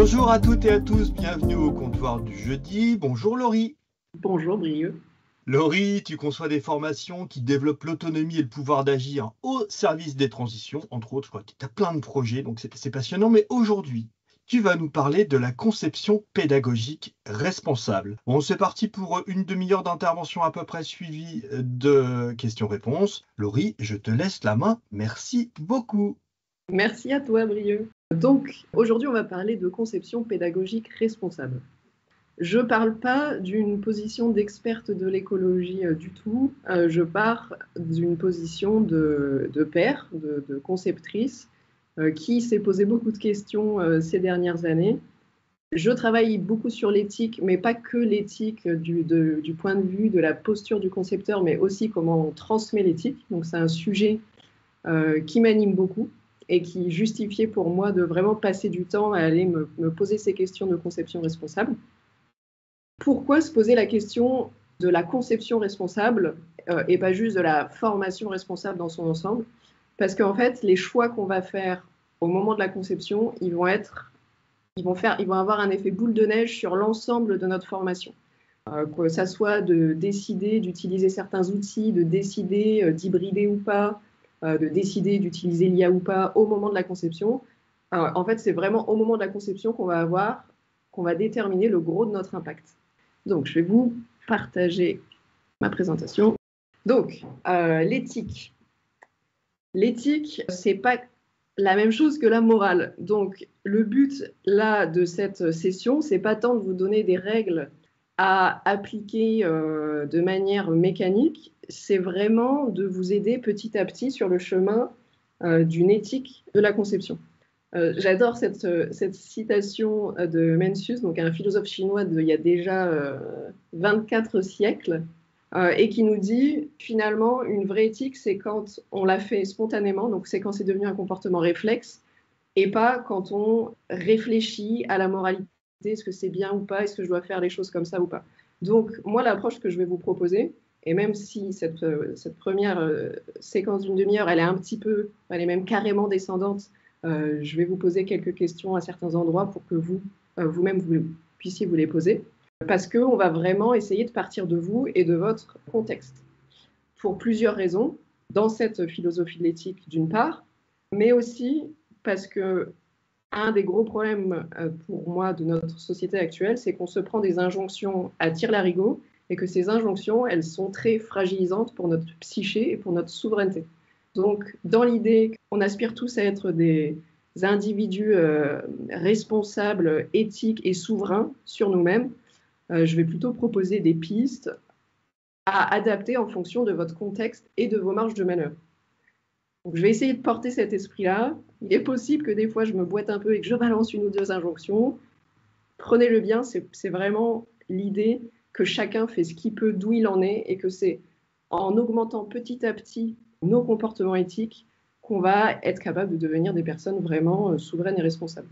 Bonjour à toutes et à tous, bienvenue au comptoir du jeudi. Bonjour Laurie. Bonjour Brieux. Laurie, tu conçois des formations qui développent l'autonomie et le pouvoir d'agir au service des transitions, entre autres. Je crois que tu as plein de projets, donc c'est passionnant. Mais aujourd'hui, tu vas nous parler de la conception pédagogique responsable. Bon, c'est parti pour une demi-heure d'intervention à peu près suivie de questions-réponses. Laurie, je te laisse la main. Merci beaucoup. Merci à toi Brieux. Donc aujourd'hui on va parler de conception pédagogique responsable. Je ne parle pas d'une position d'experte de l'écologie du tout, je pars d'une position de père, de conceptrice, qui s'est posé beaucoup de questions ces dernières années. Je travaille beaucoup sur l'éthique, mais pas que l'éthique du point de vue de la posture du concepteur, mais aussi comment on transmet l'éthique. Donc c'est un sujet qui m'anime beaucoup et qui justifiait pour moi de vraiment passer du temps à aller me poser ces questions de conception responsable. Pourquoi se poser la question de la conception responsable et pas juste de la formation responsable dans son ensemble? Parce qu'en fait, les choix qu'on va faire au moment de la conception, ils vont avoir un effet boule de neige sur l'ensemble de notre formation. Que ça soit de décider d'utiliser certains outils, de décider d'hybrider ou pas, de décider d'utiliser l'IA ou pas au moment de la conception. En fait, c'est vraiment au moment de la conception qu'on va déterminer le gros de notre impact. Donc, je vais vous partager ma présentation. Donc, l'éthique. L'éthique, c'est pas la même chose que la morale. Donc, le but là de cette session, c'est pas tant de vous donner des règles à appliquer de manière mécanique, c'est vraiment de vous aider petit à petit sur le chemin d'une éthique de la conception. J'adore cette citation de Mencius, donc un philosophe chinois d'il y a déjà 24 siècles, et qui nous dit finalement une vraie éthique, c'est quand on la fait spontanément, donc c'est quand c'est devenu un comportement réflexe, et pas quand on réfléchit à la moralité. Est-ce que c'est bien ou pas? Est-ce que je dois faire les choses comme ça ou pas? Donc, moi, l'approche que je vais vous proposer, et même si cette première séquence d'une demi-heure, elle est même carrément descendante, je vais vous poser quelques questions à certains endroits pour que vous-même, vous puissiez vous les poser. Parce qu'on va vraiment essayer de partir de vous et de votre contexte. Pour plusieurs raisons, dans cette philosophie de l'éthique, d'une part, mais aussi parce que un des gros problèmes pour moi de notre société actuelle, c'est qu'on se prend des injonctions à tire-larigot et que ces injonctions, elles sont très fragilisantes pour notre psyché et pour notre souveraineté. Donc, dans l'idée qu'on aspire tous à être des individus responsables, éthiques et souverains sur nous-mêmes, je vais plutôt proposer des pistes à adapter en fonction de votre contexte et de vos marges de manœuvre. Donc, je vais essayer de porter cet esprit-là. Il est possible que des fois, je me boite un peu et que je balance une ou deux injonctions. Prenez-le bien, c'est vraiment l'idée que chacun fait ce qu'il peut d'où il en est et que c'est en augmentant petit à petit nos comportements éthiques qu'on va être capable de devenir des personnes vraiment souveraines et responsables.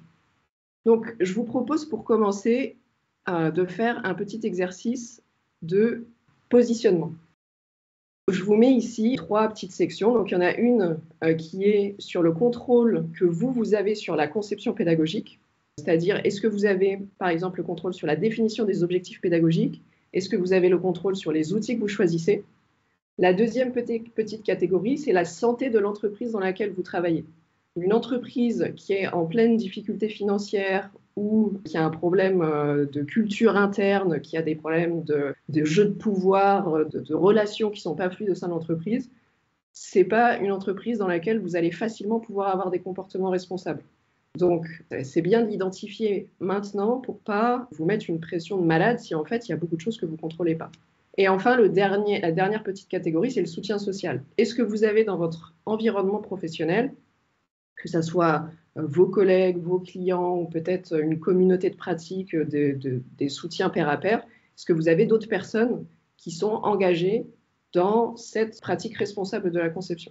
Donc, je vous propose pour commencer de faire un petit exercice de positionnement. Je vous mets ici 3 petites sections. Donc, il y en a une qui est sur le contrôle que vous avez sur la conception pédagogique. C'est-à-dire, est-ce que vous avez, par exemple, le contrôle sur la définition des objectifs pédagogiques? Est-ce que vous avez le contrôle sur les outils que vous choisissez? La deuxième petite catégorie, c'est la santé de l'entreprise dans laquelle vous travaillez. Une entreprise qui est en pleine difficulté financière ou qui a un problème de culture interne, qui a des problèmes de jeu de pouvoir, de relations qui ne sont pas fluides au sein de l'entreprise, ce n'est pas une entreprise dans laquelle vous allez facilement pouvoir avoir des comportements responsables. Donc, c'est bien de l'identifier maintenant pour ne pas vous mettre une pression de malade si en fait il y a beaucoup de choses que vous ne contrôlez pas. Et enfin, la dernière petite catégorie, c'est le soutien social. Est-ce que vous avez dans votre environnement professionnel, que ce soit vos collègues, vos clients ou peut-être une communauté de pratique, des soutiens pair à pair, est-ce que vous avez d'autres personnes qui sont engagées dans cette pratique responsable de la conception?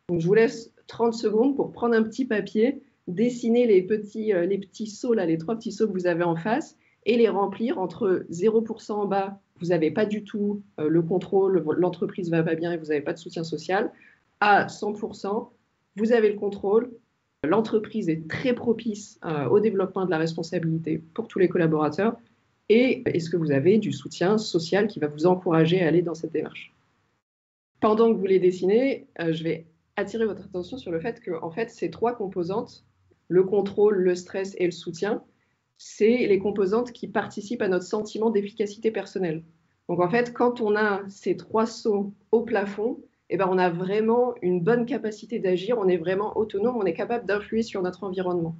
Donc, je vous laisse 30 secondes pour prendre un petit papier, dessiner les petits sauts, là, les 3 petits sauts que vous avez en face et les remplir entre 0% en bas, vous n'avez pas du tout le contrôle, l'entreprise ne va pas bien et vous n'avez pas de soutien social, à 100%, vous avez le contrôle, L'entreprise est très propice au développement de la responsabilité pour tous les collaborateurs. Et est-ce que vous avez du soutien social qui va vous encourager à aller dans cette démarche? Pendant que vous les dessinez, je vais attirer votre attention sur le fait que en fait, ces 3 composantes, le contrôle, le stress et le soutien, c'est les composantes qui participent à notre sentiment d'efficacité personnelle. Donc en fait, quand on a ces 3 sauts au plafond, eh ben, on a vraiment une bonne capacité d'agir, on est vraiment autonome, on est capable d'influer sur notre environnement.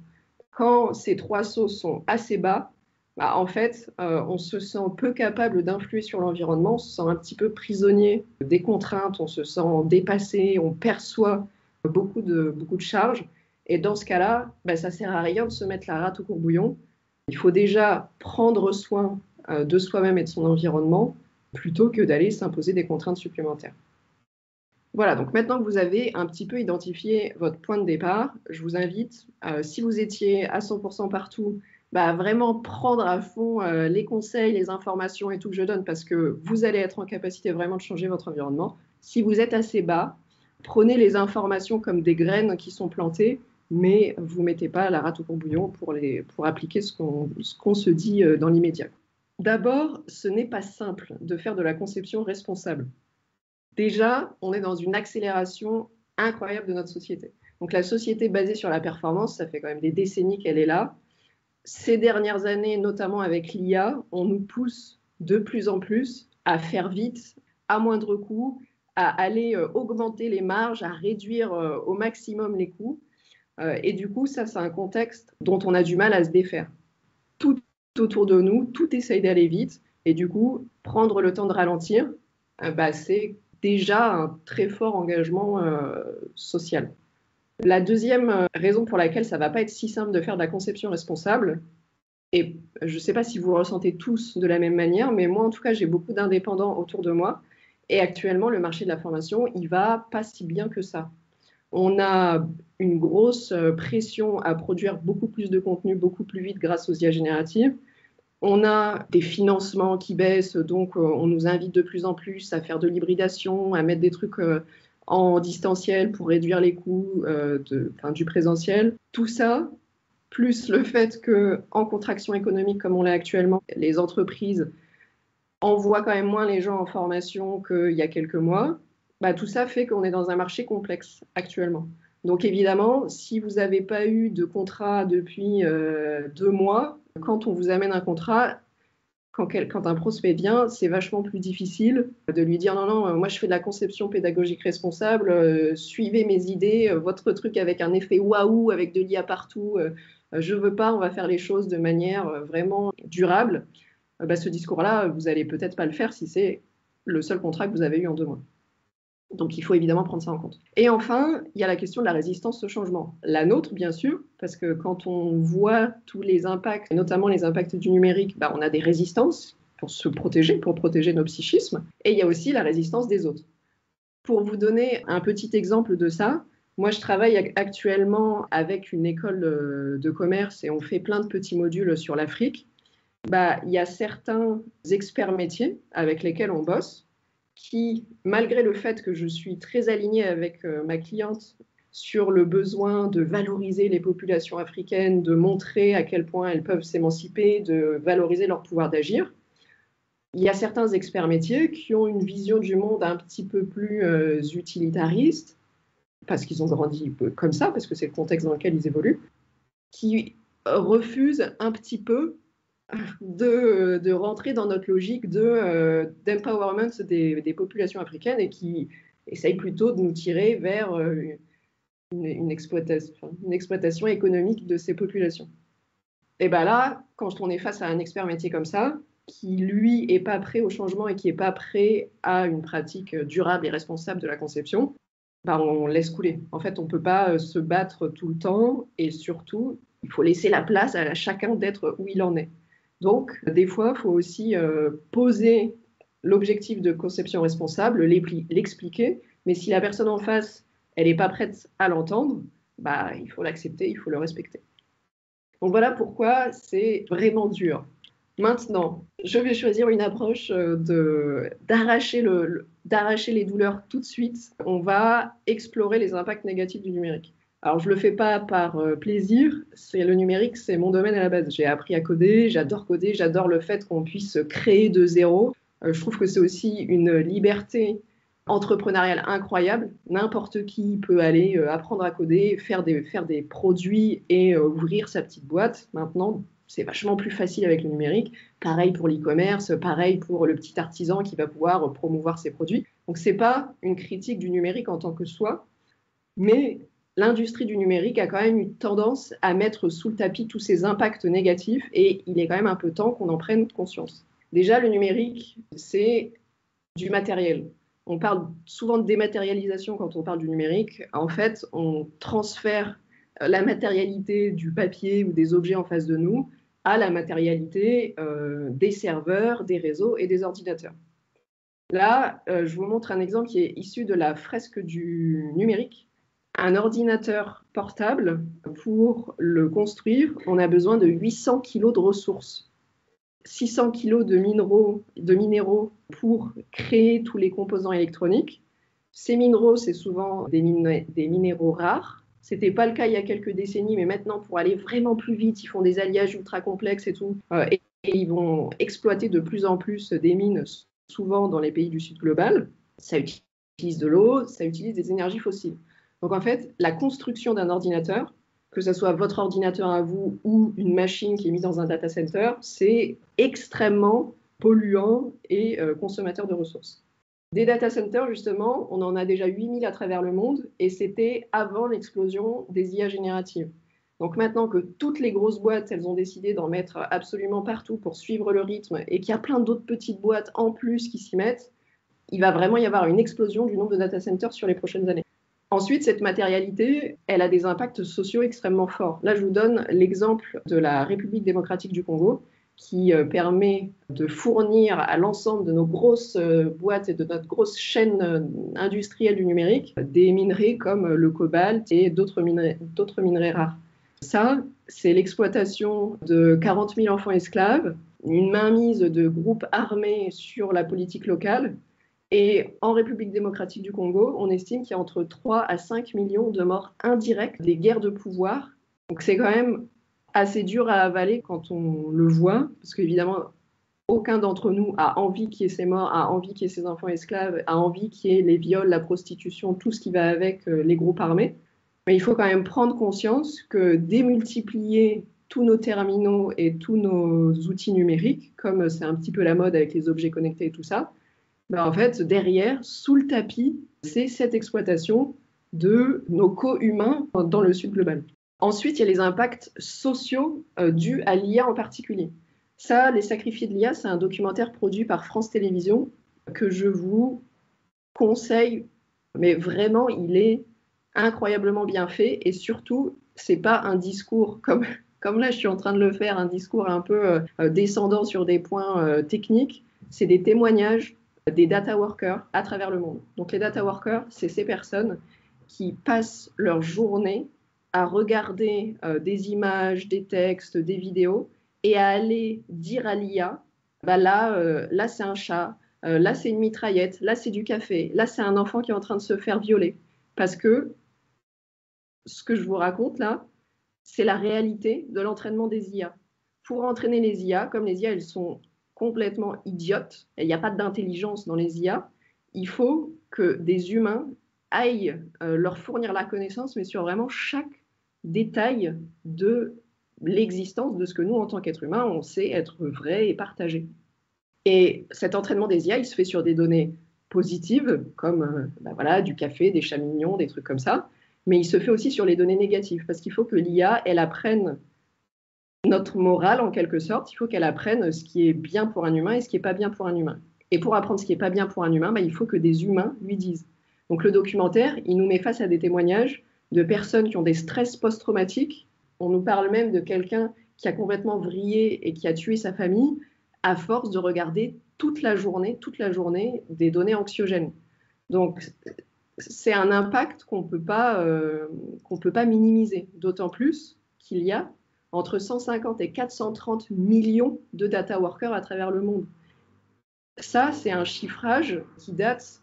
Quand ces 3 sauts sont assez bas, bah, en fait, on se sent peu capable d'influer sur l'environnement, on se sent un petit peu prisonnier des contraintes, on se sent dépassé, on perçoit beaucoup de charges. Et dans ce cas-là, bah, ça ne sert à rien de se mettre la rate au courbouillon. Il faut déjà prendre soin de soi-même et de son environnement plutôt que d'aller s'imposer des contraintes supplémentaires. Voilà, donc maintenant que vous avez un petit peu identifié votre point de départ, je vous invite, si vous étiez à 100% partout, bah, vraiment prendre à fond les conseils, les informations et tout que je donne parce que vous allez être en capacité vraiment de changer votre environnement. Si vous êtes assez bas, prenez les informations comme des graines qui sont plantées, mais vous ne mettez pas la rate au courbouillon pour appliquer ce qu'on se dit dans l'immédiat. D'abord, ce n'est pas simple de faire de la conception responsable. Déjà, on est dans une accélération incroyable de notre société. Donc la société basée sur la performance, ça fait quand même des décennies qu'elle est là. Ces dernières années, notamment avec l'IA, on nous pousse de plus en plus à faire vite, à moindre coût, à aller augmenter les marges, à réduire au maximum les coûts. Et du coup, ça, c'est un contexte dont on a du mal à se défaire. Tout autour de nous, tout essaye d'aller vite. Et du coup, prendre le temps de ralentir, c'est déjà un très fort engagement social. La deuxième raison pour laquelle ça ne va pas être si simple de faire de la conception responsable, et je ne sais pas si vous le ressentez tous de la même manière, mais moi en tout cas j'ai beaucoup d'indépendants autour de moi, et actuellement le marché de la formation, il ne va pas si bien que ça. On a une grosse pression à produire beaucoup plus de contenu, beaucoup plus vite grâce aux IA génératives. On a des financements qui baissent, donc on nous invite de plus en plus à faire de l'hybridation, à mettre des trucs en distanciel pour réduire les coûts du présentiel. Tout ça, plus le fait qu'en contraction économique comme on l'est actuellement, les entreprises envoient quand même moins les gens en formation qu'il y a quelques mois, bah, tout ça fait qu'on est dans un marché complexe actuellement. Donc évidemment, si vous n'avez pas eu de contrat depuis 2 mois, quand on vous amène un contrat, quand un prospect vient, c'est vachement plus difficile de lui dire non, moi je fais de la conception pédagogique responsable, suivez mes idées, votre truc avec un effet waouh, avec de l'IA partout, je veux pas, on va faire les choses de manière vraiment durable. Ce discours-là, vous n'allez peut-être pas le faire si c'est le seul contrat que vous avez eu en 2 mois. Donc, il faut évidemment prendre ça en compte. Et enfin, il y a la question de la résistance au changement. La nôtre, bien sûr, parce que quand on voit tous les impacts, notamment les impacts du numérique, on a des résistances pour se protéger, pour protéger nos psychismes. Et il y a aussi la résistance des autres. Pour vous donner un petit exemple de ça, moi, je travaille actuellement avec une école de commerce et on fait plein de petits modules sur l'Afrique. Il y a certains experts métiers avec lesquels on bosse qui, malgré le fait que je suis très alignée avec ma cliente sur le besoin de valoriser les populations africaines, de montrer à quel point elles peuvent s'émanciper, de valoriser leur pouvoir d'agir, il y a certains experts métiers qui ont une vision du monde un petit peu plus utilitariste, parce qu'ils ont grandi comme ça, parce que c'est le contexte dans lequel ils évoluent, qui refusent un petit peu de rentrer dans notre logique d'empowerment des populations africaines et qui essaye plutôt de nous tirer vers une exploitation économique de ces populations. Et là, quand on est face à un expert métier comme ça, qui lui est pas prêt au changement et qui est pas prêt à une pratique durable et responsable de la conception, on laisse couler. En fait, on peut pas se battre tout le temps et surtout, il faut laisser la place à chacun d'être où il en est. Donc, des fois, il faut aussi poser l'objectif de conception responsable, l'expliquer, mais si la personne en face, elle n'est pas prête à l'entendre, il faut l'accepter, il faut le respecter. Donc voilà pourquoi c'est vraiment dur. Maintenant, je vais choisir une approche d'arracher les douleurs tout de suite. On va explorer les impacts négatifs du numérique. Alors, je ne le fais pas par plaisir. Le numérique, c'est mon domaine à la base. J'ai appris à coder, j'adore le fait qu'on puisse créer de zéro. Je trouve que c'est aussi une liberté entrepreneuriale incroyable. N'importe qui peut aller apprendre à coder, faire des produits et ouvrir sa petite boîte. Maintenant, c'est vachement plus facile avec le numérique. Pareil pour l'e-commerce, pareil pour le petit artisan qui va pouvoir promouvoir ses produits. Donc, ce n'est pas une critique du numérique en tant que soi, mais l'industrie du numérique a quand même eu tendance à mettre sous le tapis tous ces impacts négatifs et il est quand même un peu temps qu'on en prenne conscience. Déjà, le numérique, c'est du matériel. On parle souvent de dématérialisation quand on parle du numérique. En fait, on transfère la matérialité du papier ou des objets en face de nous à la matérialité des serveurs, des réseaux et des ordinateurs. Là, je vous montre un exemple qui est issu de la fresque du numérique. Un ordinateur portable, pour le construire, on a besoin de 800 kg de ressources. 600 kg de minéraux pour créer tous les composants électroniques. Ces minéraux, c'est souvent des minéraux rares. Ce n'était pas le cas il y a quelques décennies, mais maintenant, pour aller vraiment plus vite, ils font des alliages ultra complexes et tout. Et ils vont exploiter de plus en plus des mines, souvent dans les pays du Sud global. Ça utilise de l'eau, ça utilise des énergies fossiles. Donc en fait, la construction d'un ordinateur, que ce soit votre ordinateur à vous ou une machine qui est mise dans un data center, c'est extrêmement polluant et consommateur de ressources. Des data centers, justement, on en a déjà 8000 à travers le monde et c'était avant l'explosion des IA génératives. Donc maintenant que toutes les grosses boîtes, elles ont décidé d'en mettre absolument partout pour suivre le rythme et qu'il y a plein d'autres petites boîtes en plus qui s'y mettent, il va vraiment y avoir une explosion du nombre de data centers sur les prochaines années. Ensuite, cette matérialité, elle a des impacts sociaux extrêmement forts. Là, je vous donne l'exemple de la République démocratique du Congo, qui permet de fournir à l'ensemble de nos grosses boîtes et de notre grosse chaîne industrielle du numérique des minerais comme le cobalt et d'autres minerais rares. Ça, c'est l'exploitation de 40 000 enfants esclaves, une mainmise de groupes armés sur la politique locale. Et en République démocratique du Congo, on estime qu'il y a entre 3 à 5 millions de morts indirectes des guerres de pouvoir. Donc c'est quand même assez dur à avaler quand on le voit, parce qu'évidemment, aucun d'entre nous a envie qu'il y ait ces morts, a envie qu'il y ait ces enfants esclaves, a envie qu'il y ait les viols, la prostitution, tout ce qui va avec les groupes armés. Mais il faut quand même prendre conscience que démultiplier tous nos terminaux et tous nos outils numériques, comme c'est un petit peu la mode avec les objets connectés et tout ça, ben en fait, derrière, sous le tapis, c'est cette exploitation de nos co-humains dans le Sud global. Ensuite, il y a les impacts sociaux dus à l'IA en particulier. Ça, Les Sacrifiés de l'IA, c'est un documentaire produit par France Télévisions que je vous conseille, mais vraiment, il est incroyablement bien fait et surtout, c'est pas un discours comme là, je suis en train de le faire, un discours un peu descendant sur des points techniques. C'est des témoignages des data workers à travers le monde. Donc les data workers, c'est ces personnes qui passent leur journée à regarder des images, des textes, des vidéos et à aller dire à l'IA, bah là c'est un chat, là c'est une mitraillette, là c'est du café, là c'est un enfant qui est en train de se faire violer. Parce que ce que je vous raconte là, c'est la réalité de l'entraînement des IA. Pour entraîner les IA, comme les IA, elles sont complètement idiotes, il n'y a pas d'intelligence dans les IA, il faut que des humains aillent leur fournir la connaissance, mais sur vraiment chaque détail de l'existence de ce que nous, en tant qu'êtres humains, on sait être vrai et partagé. Et cet entraînement des IA, il se fait sur des données positives, comme voilà, du café, des chats mignons, des trucs comme ça, mais il se fait aussi sur les données négatives, parce qu'il faut que l'IA, elle apprenne notre morale en quelque sorte, il faut qu'elle apprenne ce qui est bien pour un humain et ce qui n'est pas bien pour un humain. Et pour apprendre ce qui n'est pas bien pour un humain, il faut que des humains lui disent. Donc le documentaire, il nous met face à des témoignages de personnes qui ont des stress post-traumatiques. On nous parle même de quelqu'un qui a complètement vrillé et qui a tué sa famille à force de regarder toute la journée des données anxiogènes. Donc c'est un impact qu'on peut pas minimiser, d'autant plus qu'il y a entre 150 et 430 millions de data workers à travers le monde. Ça, c'est un chiffrage qui date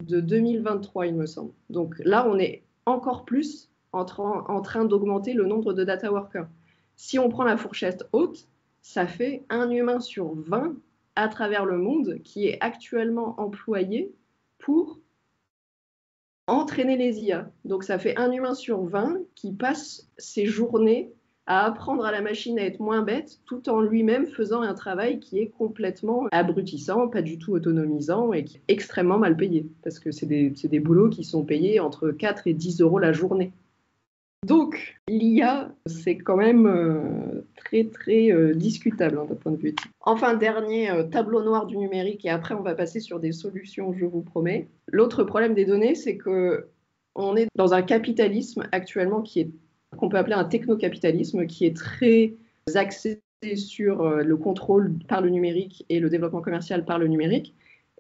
de 2023, il me semble. Donc là, on est encore plus en train d'augmenter le nombre de data workers. Si on prend la fourchette haute, ça fait 1 humain sur 20 à travers le monde qui est actuellement employé pour entraîner les IA. Donc ça fait 1 humain sur 20 qui passe ses journées à apprendre à la machine à être moins bête, tout en lui-même faisant un travail qui est complètement abrutissant, pas du tout autonomisant et qui est extrêmement mal payé. Parce que c'est des boulots qui sont payés entre 4 et 10 euros la journée. Donc, l'IA, c'est quand même très, très discutable d'un point de vue éthique. Enfin, dernier tableau noir du numérique, et après, on va passer sur des solutions, je vous promets. L'autre problème des données, c'est qu'on est dans un capitalisme actuellement qu'on peut appeler un technocapitalisme, qui est très axé sur le contrôle par le numérique et le développement commercial par le numérique.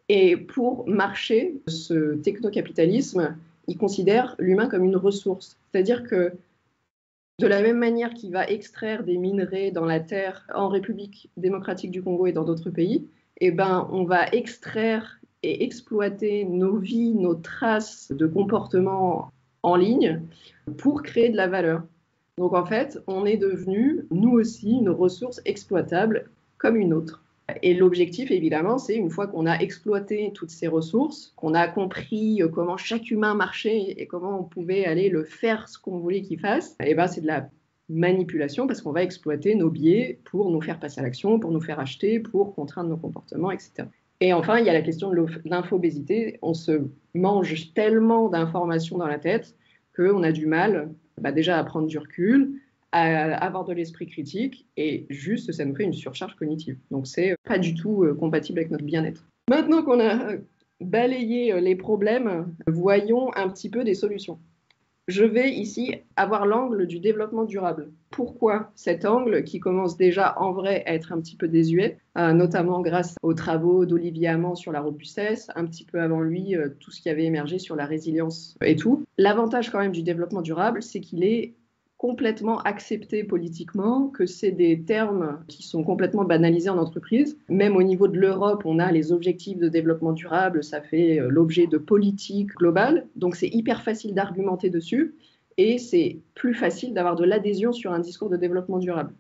Et pour marcher, ce technocapitalisme, il considère l'humain comme une ressource. C'est-à-dire que de la même manière qu'il va extraire des minerais dans la terre en République démocratique du Congo et dans d'autres pays, eh ben, on va extraire et exploiter nos vies, nos traces de comportement en ligne pour créer de la valeur. Donc en fait, on est devenu, nous aussi, une ressource exploitable comme une autre. Et l'objectif, évidemment, c'est une fois qu'on a exploité toutes ces ressources, qu'on a compris comment chaque humain marchait et comment on pouvait aller le faire ce qu'on voulait qu'il fasse, et ben c'est de la manipulation parce qu'on va exploiter nos biais pour nous faire passer à l'action, pour nous faire acheter, pour contraindre nos comportements, etc. Et enfin, il y a la question de l'infobésité. On se mange tellement d'informations dans la tête qu'on a du mal déjà à prendre du recul, à avoir de l'esprit critique, et juste, ça nous fait une surcharge cognitive. Donc, c'est pas du tout compatible avec notre bien-être. Maintenant qu'on a balayé les problèmes, voyons un petit peu des solutions. Je vais ici avoir l'angle du développement durable. Pourquoi cet angle qui commence déjà en vrai à être un petit peu désuet, notamment grâce aux travaux d'Olivier Amand sur la robustesse, un petit peu avant lui, tout ce qui avait émergé sur la résilience et tout. L'avantage quand même du développement durable, c'est qu'il est complètement accepté politiquement, que c'est des termes qui sont complètement banalisés en entreprise. Même au niveau de l'Europe, on a les objectifs de développement durable, ça fait l'objet de politiques globales, donc c'est hyper facile d'argumenter dessus, et c'est plus facile d'avoir de l'adhésion sur un discours de développement durable.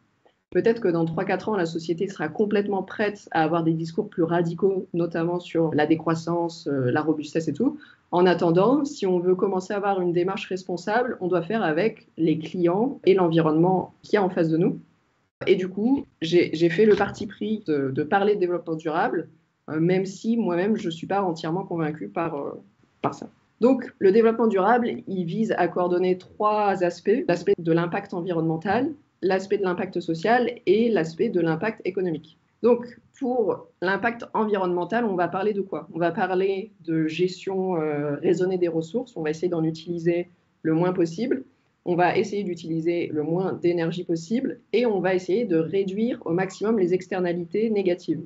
Peut-être que dans 3-4 ans, la société sera complètement prête à avoir des discours plus radicaux, notamment sur la décroissance, la robustesse et tout. En attendant, si on veut commencer à avoir une démarche responsable, on doit faire avec les clients et l'environnement qu'il y a en face de nous. Et du coup, j'ai fait le parti pris de parler de développement durable, même si moi-même, je ne suis pas entièrement convaincue par ça. Donc, le développement durable, il vise à coordonner 3 aspects. L'aspect de l'impact environnemental, l'aspect de l'impact social et l'aspect de l'impact économique. Donc, pour l'impact environnemental, on va parler de quoi? On va parler de gestion raisonnée des ressources. On va essayer d'en utiliser le moins possible. On va essayer d'utiliser le moins d'énergie possible et on va essayer de réduire au maximum les externalités négatives.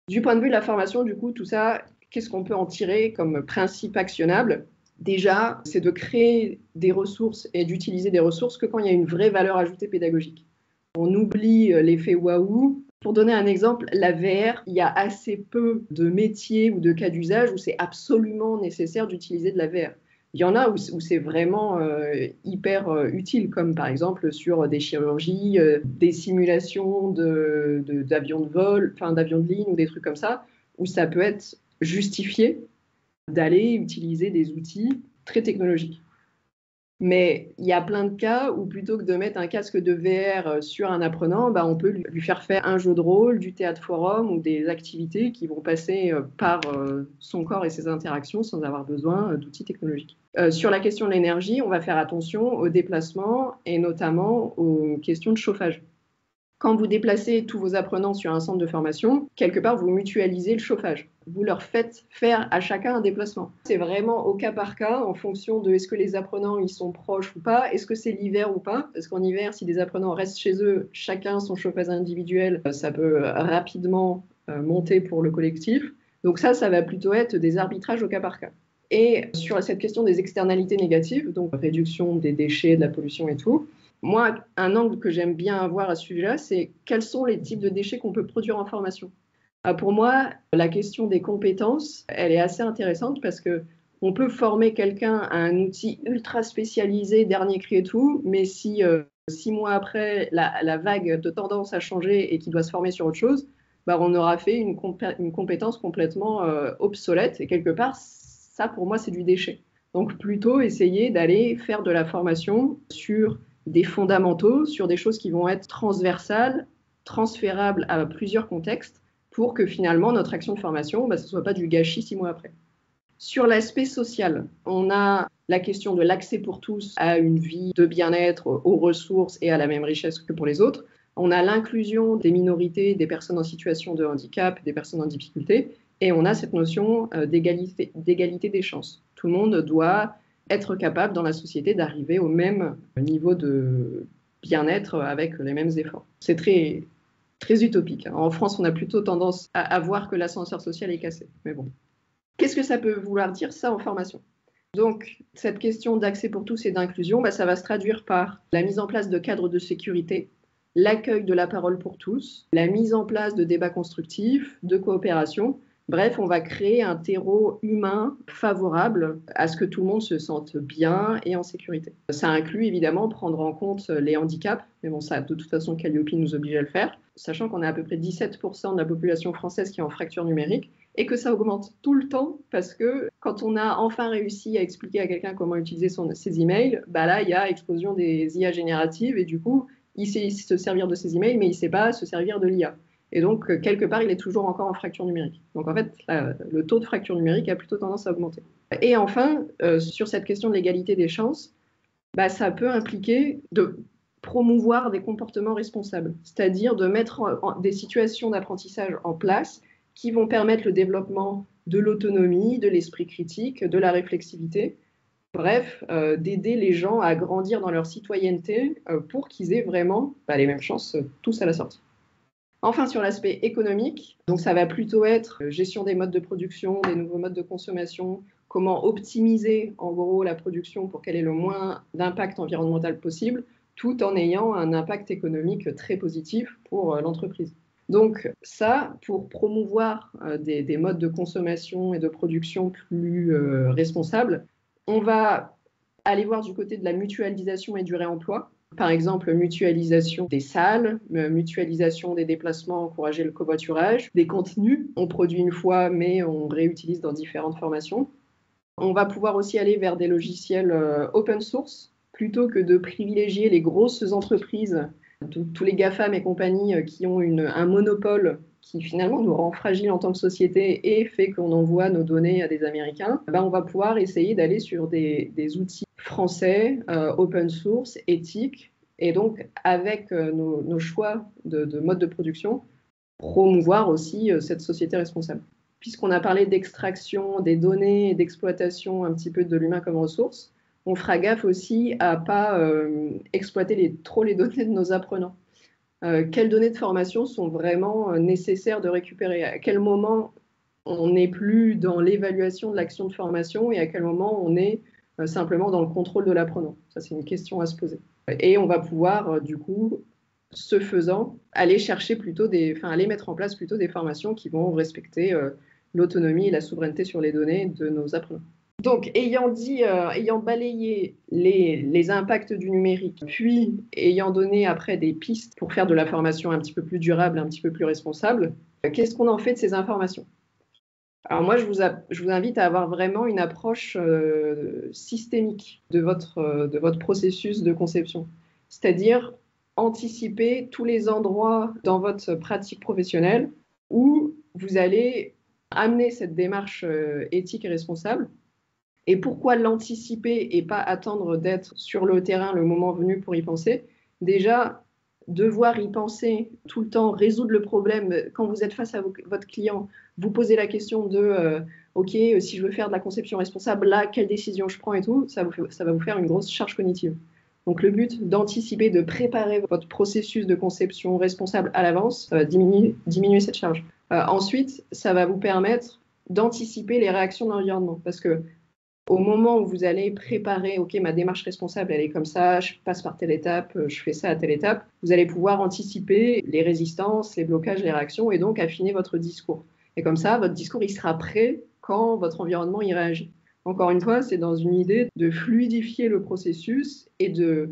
Du point de vue de la formation, du coup, tout ça, qu'est-ce qu'on peut en tirer comme principe actionnable? Déjà, c'est de créer des ressources et d'utiliser des ressources que quand il y a une vraie valeur ajoutée pédagogique. On oublie l'effet waouh. Pour donner un exemple, la VR, il y a assez peu de métiers ou de cas d'usage où c'est absolument nécessaire d'utiliser de la VR. Il y en a où c'est vraiment hyper utile, comme par exemple sur des chirurgies, des simulations d'avions de vol, enfin d'avions de ligne ou des trucs comme ça, où ça peut être justifié d'aller utiliser des outils très technologiques. Mais il y a plein de cas où plutôt que de mettre un casque de VR sur un apprenant, on peut lui faire faire un jeu de rôle, du théâtre forum ou des activités qui vont passer par son corps et ses interactions sans avoir besoin d'outils technologiques. Sur la question de l'énergie, on va faire attention aux déplacements et notamment aux questions de chauffage. Quand vous déplacez tous vos apprenants sur un centre de formation, quelque part, vous mutualisez le chauffage. Vous leur faites faire à chacun un déplacement. C'est vraiment au cas par cas, en fonction de est-ce que les apprenants ils sont proches ou pas, est-ce que c'est l'hiver ou pas. Parce qu'en hiver, si des apprenants restent chez eux, chacun son chauffage individuel, ça peut rapidement monter pour le collectif. Donc ça va plutôt être des arbitrages au cas par cas. Et sur cette question des externalités négatives, donc réduction des déchets, de la pollution et tout, moi, un angle que j'aime bien avoir à ce sujet-là, c'est quels sont les types de déchets qu'on peut produire en formation. Pour moi, la question des compétences, elle est assez intéressante parce qu'on On peut former quelqu'un à un outil ultra spécialisé, dernier cri et tout, mais si 6 mois après, la vague de tendance a changé et qu'il doit se former sur autre chose, bah, on aura fait une compétence complètement obsolète. Et quelque part, ça, pour moi, c'est du déchet. Donc, plutôt essayer d'aller faire de la formation sur des fondamentaux, sur des choses qui vont être transversales, transférables à plusieurs contextes, pour que finalement, notre action de formation, bah, ce ne soit pas du gâchis 6 mois après. Sur l'aspect social, on a la question de l'accès pour tous à une vie de bien-être, aux ressources et à la même richesse que pour les autres. On a l'inclusion des minorités, des personnes en situation de handicap, des personnes en difficulté, et on a cette notion d'égalité des chances. Tout le monde doit être capable dans la société d'arriver au même niveau de bien-être avec les mêmes efforts. C'est très, très utopique. En France, on a plutôt tendance à voir que l'ascenseur social est cassé. Mais bon. Qu'est-ce que ça peut vouloir dire, ça, en formation? Donc, cette question d'accès pour tous et d'inclusion, bah, ça va se traduire par la mise en place de cadres de sécurité, l'accueil de la parole pour tous, la mise en place de débats constructifs, de coopération. Bref, on va créer un terreau humain favorable à ce que tout le monde se sente bien et en sécurité. Ça inclut évidemment prendre en compte les handicaps, mais bon, ça, de toute façon, Calliope nous oblige à le faire, sachant qu'on a à peu près 17% de la population française qui est en fracture numérique, et que ça augmente tout le temps parce que quand on a enfin réussi à expliquer à quelqu'un comment utiliser ses emails, bah là, il y a explosion des IA génératives et du coup, il sait se servir de ses emails, mais il ne sait pas se servir de l'IA. Et donc, quelque part, il est toujours encore en fracture numérique. Donc, en fait, le taux de fracture numérique a plutôt tendance à augmenter. Et enfin, sur cette question de l'égalité des chances, bah, ça peut impliquer de promouvoir des comportements responsables, c'est-à-dire de mettre des situations d'apprentissage en place qui vont permettre le développement de l'autonomie, de l'esprit critique, de la réflexivité, bref, d'aider les gens à grandir dans leur citoyenneté pour qu'ils aient vraiment les mêmes chances tous à la sortie. Enfin, sur l'aspect économique, donc ça va plutôt être gestion des modes de production, des nouveaux modes de consommation, comment optimiser en gros la production pour qu'elle ait le moins d'impact environnemental possible, tout en ayant un impact économique très positif pour l'entreprise. Donc ça, pour promouvoir des modes de consommation et de production plus responsables, on va aller voir du côté de la mutualisation et du réemploi. Par exemple, mutualisation des salles, mutualisation des déplacements, encourager le covoiturage, des contenus. On produit une fois, mais on réutilise dans différentes formations. On va pouvoir aussi aller vers des logiciels open source, plutôt que de privilégier les grosses entreprises, tous les GAFAM et compagnie qui ont un monopole qui finalement nous rend fragiles en tant que société et fait qu'on envoie nos données à des Américains. On va pouvoir essayer d'aller sur des outils français, open source, éthiques, et donc avec nos choix de mode de production, promouvoir aussi cette société responsable. Puisqu'on a parlé d'extraction des données et d'exploitation un petit peu de l'humain comme ressource, on fera gaffe aussi à ne pas exploiter trop les données de nos apprenants. Quelles données de formation sont vraiment nécessaires de récupérer? À quel moment on n'est plus dans l'évaluation de l'action de formation et à quel moment on est simplement dans le contrôle de l'apprenant? Ça, c'est une question à se poser. Et on va pouvoir, du coup, ce faisant, aller chercher plutôt aller mettre en place plutôt des formations qui vont respecter l'autonomie et la souveraineté sur les données de nos apprenants. Donc, ayant balayé les impacts du numérique, puis ayant donné après des pistes pour faire de la formation un petit peu plus durable, un petit peu plus responsable, qu'est-ce qu'on en fait de ces informations? Alors moi, je vous invite à avoir vraiment une approche systémique de votre processus de conception, c'est-à-dire anticiper tous les endroits dans votre pratique professionnelle où vous allez amener cette démarche éthique et responsable. Et pourquoi l'anticiper et pas attendre d'être sur le terrain le moment venu pour y penser? Déjà, devoir y penser tout le temps, résoudre le problème. Quand vous êtes face à votre client, vous posez la question de OK, si je veux faire de la conception responsable, là, quelle décision je prends et tout, ça va vous faire une grosse charge cognitive. Donc le but d'anticiper, de préparer votre processus de conception responsable à l'avance, ça va diminuer cette charge. Ensuite, ça va vous permettre d'anticiper les réactions de l'environnement parce que au moment où vous allez préparer, OK, ma démarche responsable, elle est comme ça, je passe par telle étape, je fais ça à telle étape, vous allez pouvoir anticiper les résistances, les blocages, les réactions et donc affiner votre discours. Et comme ça, votre discours, il sera prêt quand votre environnement y réagit. Encore une fois, c'est dans une idée de fluidifier le processus et de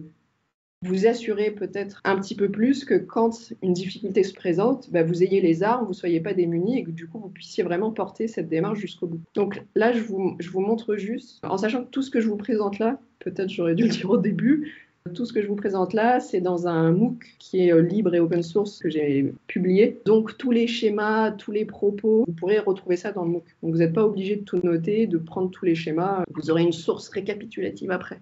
vous assurer peut-être un petit peu plus que quand une difficulté se présente, vous ayez les armes, vous ne soyez pas démunis et que du coup, vous puissiez vraiment porter cette démarche jusqu'au bout. Donc là, je vous montre juste, en sachant que tout ce que je vous présente là, peut-être j'aurais dû le dire au début, tout ce que je vous présente là, c'est dans un MOOC qui est libre et open source que j'ai publié. Donc tous les schémas, tous les propos, vous pourrez retrouver ça dans le MOOC. Donc vous n'êtes pas obligé de tout noter, de prendre tous les schémas. Vous aurez une source récapitulative après.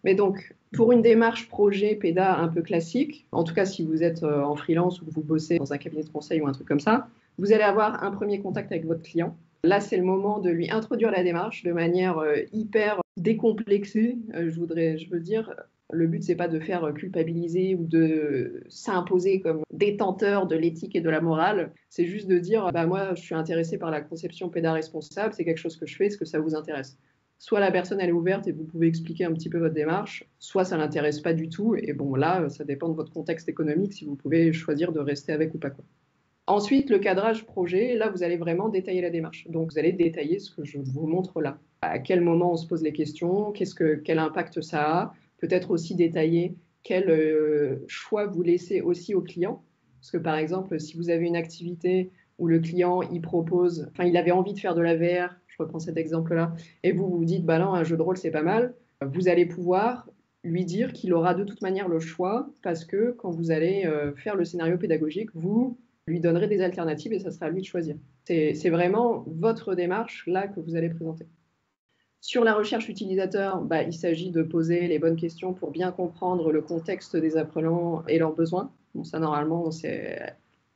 Mais donc, pour une démarche projet PEDA un peu classique, en tout cas si vous êtes en freelance ou que vous bossez dans un cabinet de conseil ou un truc comme ça, vous allez avoir un premier contact avec votre client. Là, c'est le moment de lui introduire la démarche de manière hyper décomplexée. Je veux dire, le but, c'est pas de faire culpabiliser ou de s'imposer comme détenteur de l'éthique et de la morale. C'est juste de dire, moi, je suis intéressé par la conception PEDA responsable, c'est quelque chose que je fais, est-ce que ça vous intéresse ? Soit la personne, elle est ouverte et vous pouvez expliquer un petit peu votre démarche, soit ça ne l'intéresse pas du tout. Et bon, là, ça dépend de votre contexte économique, si vous pouvez choisir de rester avec ou pas, quoi. Ensuite, le cadrage projet, là, vous allez vraiment détailler la démarche. Donc, vous allez détailler ce que je vous montre là. À quel moment on se pose les questions, quel impact ça a. Peut-être aussi détailler quel choix vous laissez aussi au client. Parce que, par exemple, si vous avez une activité où le client, il avait envie de faire de la VR, je reprends cet exemple-là, et vous vous dites, non, un jeu de rôle, c'est pas mal, vous allez pouvoir lui dire qu'il aura de toute manière le choix parce que quand vous allez faire le scénario pédagogique, vous lui donnerez des alternatives et ça sera à lui de choisir. C'est vraiment votre démarche là que vous allez présenter. Sur la recherche utilisateur, il s'agit de poser les bonnes questions pour bien comprendre le contexte des apprenants et leurs besoins. Bon, ça, normalement, c'est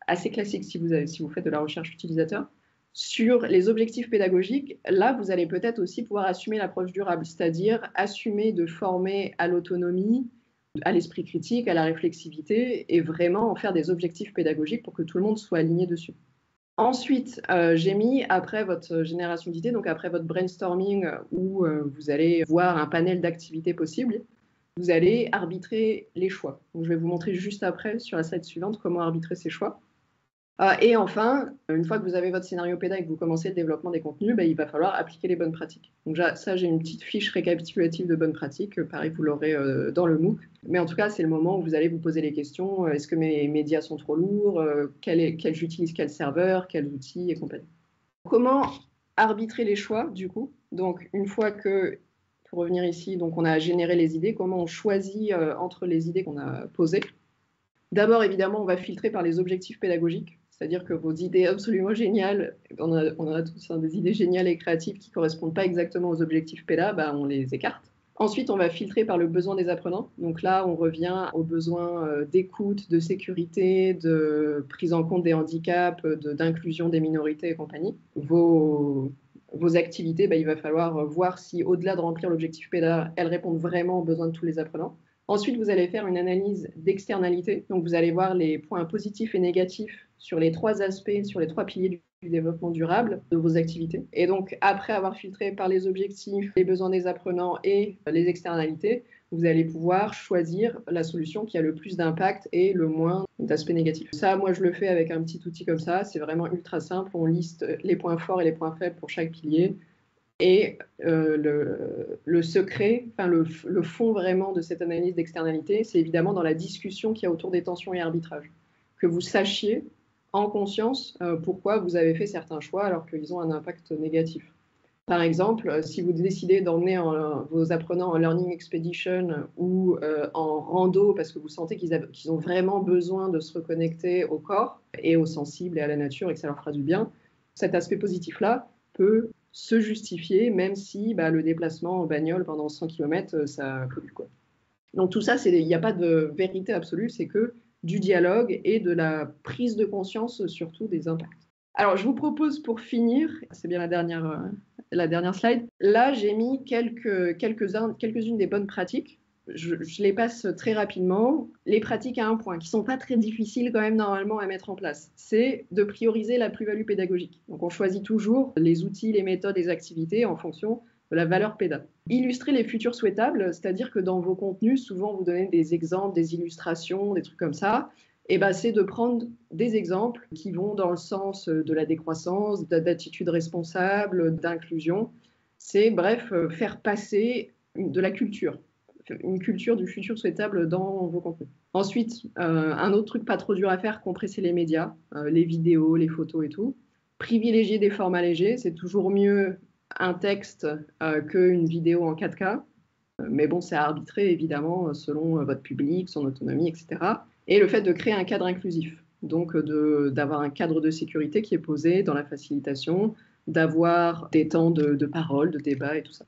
assez classique si vous faites de la recherche utilisateur. Sur les objectifs pédagogiques, là, vous allez peut-être aussi pouvoir assumer l'approche durable, c'est-à-dire assumer de former à l'autonomie, à l'esprit critique, à la réflexivité, et vraiment en faire des objectifs pédagogiques pour que tout le monde soit aligné dessus. Ensuite, j'ai mis, après votre génération d'idées, donc après votre brainstorming où vous allez voir un panel d'activités possibles, vous allez arbitrer les choix. Donc, je vais vous montrer juste après, sur la slide suivante, comment arbitrer ces choix. Et enfin, une fois que vous avez votre scénario PEDA et que vous commencez le développement des contenus, il va falloir appliquer les bonnes pratiques. Donc ça, j'ai une petite fiche récapitulative de bonnes pratiques. Pareil, vous l'aurez dans le MOOC. Mais en tout cas, c'est le moment où vous allez vous poser les questions. Est-ce que mes médias sont trop lourds ? J'utilise quel serveur, quels outils et compagnie. Comment arbitrer les choix, du coup ? Donc, une fois que, pour revenir ici, donc on a généré les idées, comment on choisit entre les idées qu'on a posées ? D'abord, évidemment, on va filtrer par les objectifs pédagogiques. C'est-à-dire que vos idées absolument géniales, on a tous des idées géniales et créatives qui ne correspondent pas exactement aux objectifs PEDA, on les écarte. Ensuite, on va filtrer par le besoin des apprenants. Donc là, on revient aux besoins d'écoute, de sécurité, de prise en compte des handicaps, d'inclusion des minorités et compagnie. Vos activités, il va falloir voir si, au-delà de remplir l'objectif PEDA, elles répondent vraiment aux besoins de tous les apprenants. Ensuite, vous allez faire une analyse d'externalité. Donc, vous allez voir les points positifs et négatifs sur les 3 aspects, sur les 3 piliers du développement durable de vos activités. Et donc, après avoir filtré par les objectifs, les besoins des apprenants et les externalités, vous allez pouvoir choisir la solution qui a le plus d'impact et le moins d'aspects négatifs. Ça, moi, je le fais avec un petit outil comme ça. C'est vraiment ultra simple. On liste les points forts et les points faibles pour chaque pilier. Et le secret, le fond vraiment de cette analyse d'externalité, c'est évidemment dans la discussion qu'il y a autour des tensions et arbitrages. Que vous sachiez en conscience pourquoi vous avez fait certains choix alors qu'ils ont un impact négatif. Par exemple, si vous décidez d'emmener vos apprenants en Learning Expedition ou en rando parce que vous sentez qu'ils ont vraiment besoin de se reconnecter au corps et aux sensibles et à la nature et que ça leur fera du bien, cet aspect positif-là peut se justifier, même si le déplacement en bagnole pendant 100 km, ça pollue, quoi. Donc tout ça, il n'y a pas de vérité absolue, c'est que du dialogue et de la prise de conscience surtout des impacts. Alors je vous propose pour finir, c'est bien la dernière slide, là j'ai mis quelques-unes des bonnes pratiques. Je les passe très rapidement. Les pratiques à un point, qui ne sont pas très difficiles quand même normalement à mettre en place, c'est de prioriser la plus-value pédagogique. Donc on choisit toujours les outils, les méthodes, les activités en fonction de la valeur péda. Illustrer les futurs souhaitables, c'est-à-dire que dans vos contenus, souvent vous donnez des exemples, des illustrations, des trucs comme ça. Et c'est de prendre des exemples qui vont dans le sens de la décroissance, d'attitude responsable, d'inclusion. C'est, bref, faire passer de la culture, une culture du futur souhaitable dans vos contenus. Ensuite, un autre truc pas trop dur à faire, compresser les médias, les vidéos, les photos et tout. Privilégier des formats légers, c'est toujours mieux un texte qu'une vidéo en 4K. Mais bon, c'est à arbitrer, évidemment, selon votre public, son autonomie, etc. Et le fait de créer un cadre inclusif, donc d'avoir un cadre de sécurité qui est posé dans la facilitation, d'avoir des temps de parole, de débat et tout ça.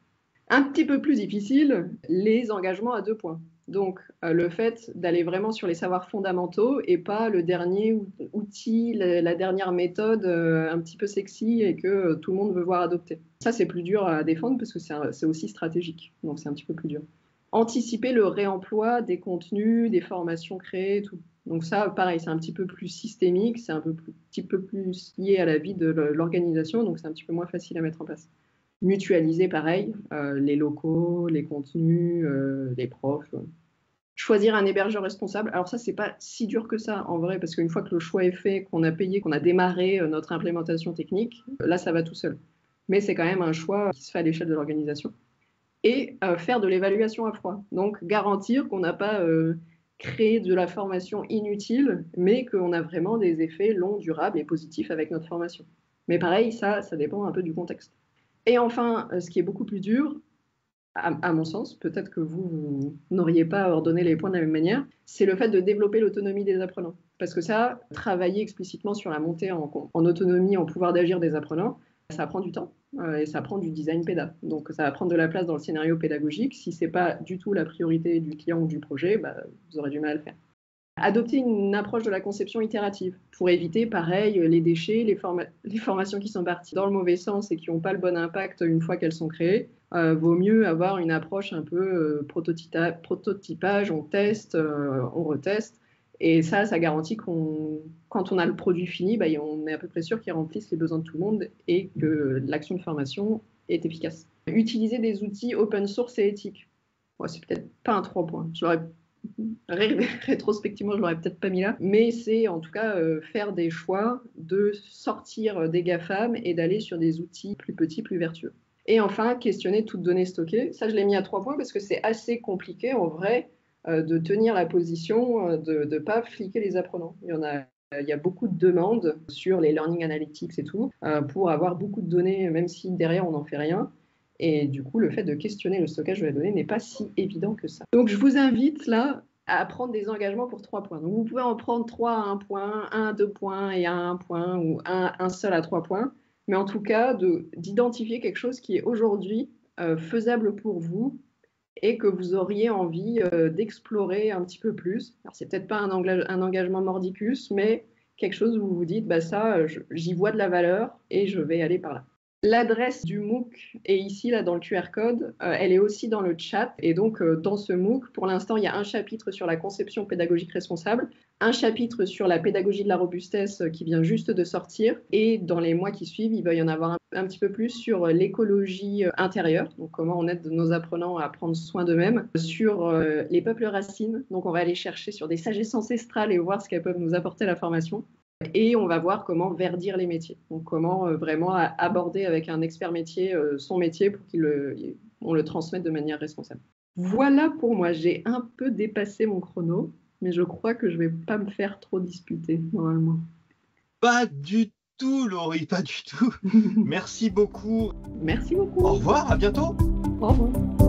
Un petit peu plus difficile, les engagements à 2 points. Donc, le fait d'aller vraiment sur les savoirs fondamentaux et pas le dernier outil, la dernière méthode un petit peu sexy et que tout le monde veut voir adopter. Ça, c'est plus dur à défendre parce que c'est aussi stratégique. Donc, c'est un petit peu plus dur. Anticiper le réemploi des contenus, des formations créées et tout. Donc ça, pareil, c'est un petit peu plus systémique, c'est un petit peu plus lié à la vie de l'organisation, donc c'est un petit peu moins facile à mettre en place. Mutualiser, pareil, les locaux, les contenus, les profs. Choisir un hébergeur responsable. Alors ça, c'est pas si dur que ça, en vrai, parce qu'une fois que le choix est fait, qu'on a payé, qu'on a démarré notre implémentation technique, là, ça va tout seul. Mais c'est quand même un choix qui se fait à l'échelle de l'organisation. Et faire de l'évaluation à froid. Donc, garantir qu'on n'a pas créé de la formation inutile, mais qu'on a vraiment des effets longs, durables et positifs avec notre formation. Mais pareil, ça dépend un peu du contexte. Et enfin, ce qui est beaucoup plus dur, à mon sens, peut-être que vous n'auriez pas ordonné les points de la même manière, c'est le fait de développer l'autonomie des apprenants. Parce que ça, travailler explicitement sur la montée en autonomie, en pouvoir d'agir des apprenants, ça prend du temps et ça prend du design péda. Donc ça va prendre de la place dans le scénario pédagogique. Si ce n'est pas du tout la priorité du client ou du projet, vous aurez du mal à le faire. Adopter une approche de la conception itérative pour éviter, pareil, les déchets, les formations qui sont parties dans le mauvais sens et qui n'ont pas le bon impact une fois qu'elles sont créées. Vaut mieux avoir une approche un peu prototypage, on teste, on reteste. Et ça garantit quand on a le produit fini, on est à peu près sûr qu'il remplisse les besoins de tout le monde et que l'action de formation est efficace. Utiliser des outils open source et éthiques. Bon, c'est peut-être pas un 3 points. Rétrospectivement, je l'aurais peut-être pas mis là, mais c'est en tout cas faire des choix de sortir des GAFAM et d'aller sur des outils plus petits, plus vertueux. Et enfin, questionner toute donnée stockée. Ça, je l'ai mis à 3 points parce que c'est assez compliqué en vrai de tenir la position, de ne pas fliquer les apprenants. Il y a beaucoup de demandes sur les learning analytics et tout, pour avoir beaucoup de données, même si derrière on n'en fait rien. Et du coup, le fait de questionner le stockage de la donnée n'est pas si évident que ça. Donc, je vous invite là à prendre des engagements pour 3 points. Donc, vous pouvez en prendre 3 à 1 point, 1 à 2 points et 1 à 1 point, ou un seul à 3 points. Mais en tout cas, d'identifier quelque chose qui est aujourd'hui faisable pour vous et que vous auriez envie d'explorer un petit peu plus. Alors, c'est peut-être pas un engagement mordicus, mais quelque chose où vous vous dites, ça, j'y vois de la valeur et je vais aller par là. L'adresse du MOOC est ici, là, dans le QR code. Elle est aussi dans le chat. Et donc, dans ce MOOC, pour l'instant, il y a un chapitre sur la conception pédagogique responsable, un chapitre sur la pédagogie de la robustesse qui vient juste de sortir. Et dans les mois qui suivent, il va y en avoir un petit peu plus sur l'écologie intérieure, donc comment on aide nos apprenants à prendre soin d'eux-mêmes, sur les peuples racines. Donc, on va aller chercher sur des sagesses ancestrales et voir ce qu'elles peuvent nous apporter à la formation. Et on va voir comment verdir les métiers. Donc, comment vraiment aborder avec un expert métier son métier pour qu'on le transmette de manière responsable. Voilà pour moi. J'ai un peu dépassé mon chrono, mais je crois que je ne vais pas me faire trop disputer, normalement. Pas du tout, Laurie, pas du tout. Merci beaucoup. Merci beaucoup. Au revoir, à bientôt. Au revoir.